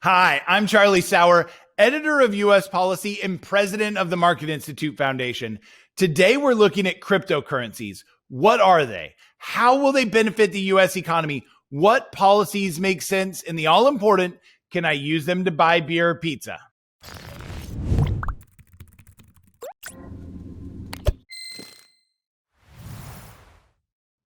Hi, I'm Charlie Sauer, editor of U.S. Policy and president of the Market Institute Foundation. Today, we're looking at cryptocurrencies. What are they? How will they benefit the U.S. economy? What policies make sense? And the all-important, can I use them to buy beer or pizza?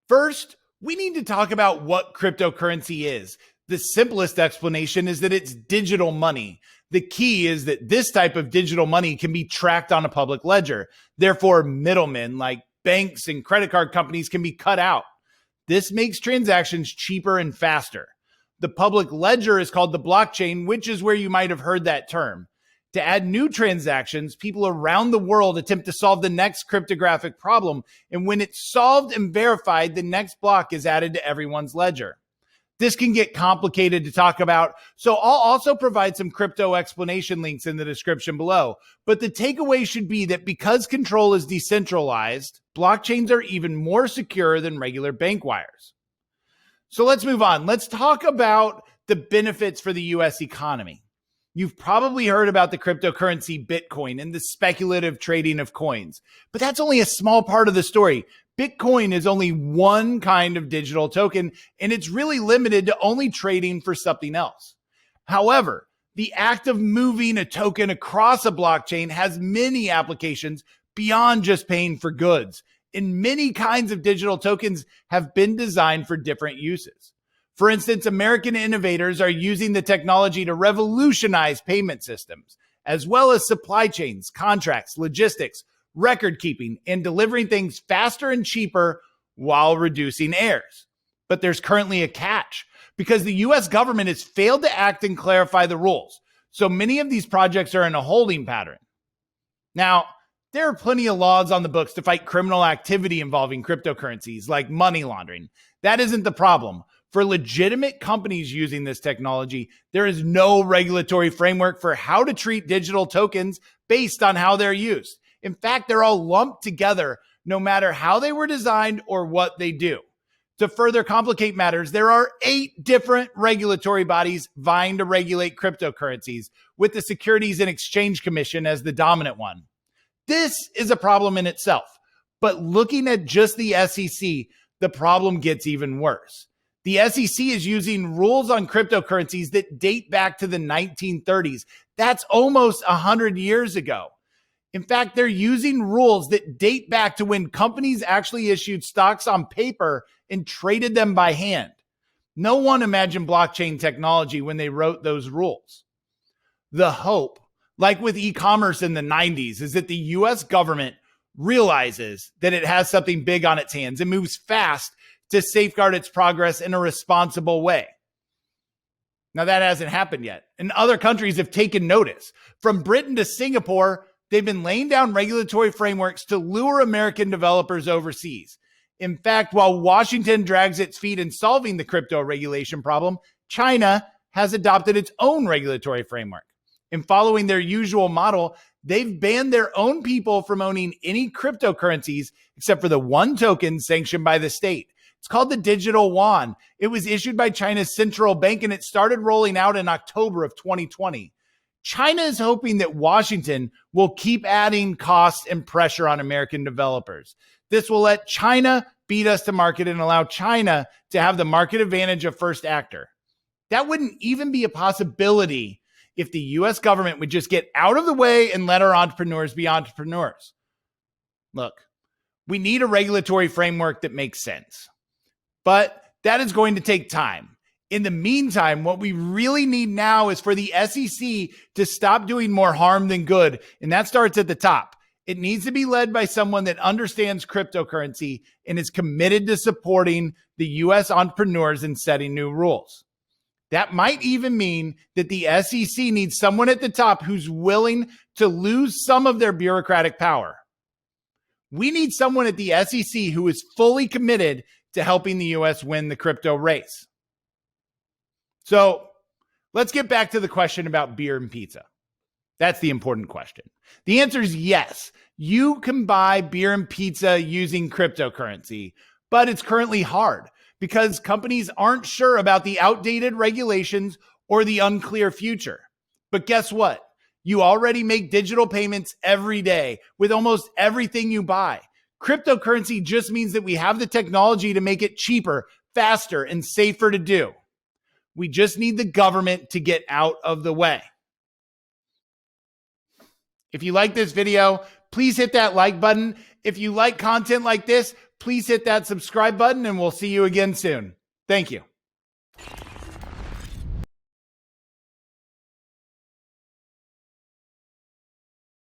First, we need to talk about what cryptocurrency is. The simplest explanation is that it's digital money. The key is that this type of digital money can be tracked on a public ledger. Therefore, middlemen like banks and credit card companies can be cut out. This makes transactions cheaper and faster. The public ledger is called the blockchain, which is where you might have heard that term. To add new transactions, people around the world attempt to solve the next cryptographic problem. And when it's solved and verified, the next block is added to everyone's ledger. This can get complicated to talk about, so I'll also provide some crypto explanation links in the description below. But the takeaway should be that because control is decentralized, blockchains are even more secure than regular bank wires. So let's move on. Let's talk about the benefits for the US economy. You've probably heard about the cryptocurrency Bitcoin and the speculative trading of coins, but that's only a small part of the story. Bitcoin is only one kind of digital token, and it's really limited to only trading for something else. However, the act of moving a token across a blockchain has many applications beyond just paying for goods, and many kinds of digital tokens have been designed for different uses. For instance, American innovators are using the technology to revolutionize payment systems, as well as supply chains, contracts, logistics, record keeping, and delivering things faster and cheaper while reducing errors. But there's currently a catch because the US government has failed to act and clarify the rules. So many of these projects are in a holding pattern. Now, there are plenty of laws on the books to fight criminal activity involving cryptocurrencies, like money laundering. That isn't the problem. For legitimate companies using this technology, there is no regulatory framework for how to treat digital tokens based on how they're used. In fact, they're all lumped together, no matter how they were designed or what they do. To further complicate matters, there are 8 different regulatory bodies vying to regulate cryptocurrencies, with the Securities and Exchange Commission as the dominant one. This is a problem in itself, but looking at just the SEC, the problem gets even worse. The SEC is using rules on cryptocurrencies that date back to the 1930s. That's almost 100 years ago. In fact, they're using rules that date back to when companies actually issued stocks on paper and traded them by hand. No one imagined blockchain technology when they wrote those rules. The hope, like with e-commerce in the 90s, is that the US government realizes that it has something big on its hands and moves fast to safeguard its progress in a responsible way. Now, that hasn't happened yet, and other countries have taken notice. From Britain to Singapore, they've been laying down regulatory frameworks to lure American developers overseas. In fact, while Washington drags its feet in solving the crypto regulation problem, China has adopted its own regulatory framework. In following their usual model, they've banned their own people from owning any cryptocurrencies except for the one token sanctioned by the state. It's called the digital yuan. It was issued by China's central bank, and it started rolling out in October of 2020. China is hoping that Washington will keep adding costs and pressure on American developers. This will let China beat us to market and allow China to have the market advantage of first actor. That wouldn't even be a possibility if the US government would just get out of the way and let our entrepreneurs be entrepreneurs. Look, we need a regulatory framework that makes sense, but that is going to take time. In the meantime, what we really need now is for the SEC to stop doing more harm than good, and that starts at the top. It needs to be led by someone that understands cryptocurrency and is committed to supporting the U.S. entrepreneurs and setting new rules. That might even mean that the SEC needs someone at the top who's willing to lose some of their bureaucratic power. We need someone at the SEC who is fully committed to helping the U.S. win the crypto race. So let's get back to the question about beer and pizza. That's the important question. The answer is yes. You can buy beer and pizza using cryptocurrency, but it's currently hard because companies aren't sure about the outdated regulations or the unclear future. But guess what? You already make digital payments every day with almost everything you buy. Cryptocurrency just means that we have the technology to make it cheaper, faster, and safer to do. We just need the government to get out of the way. If you like this video, please hit that like button. If you like content like this, please hit that subscribe button, and we'll see you again soon. Thank you.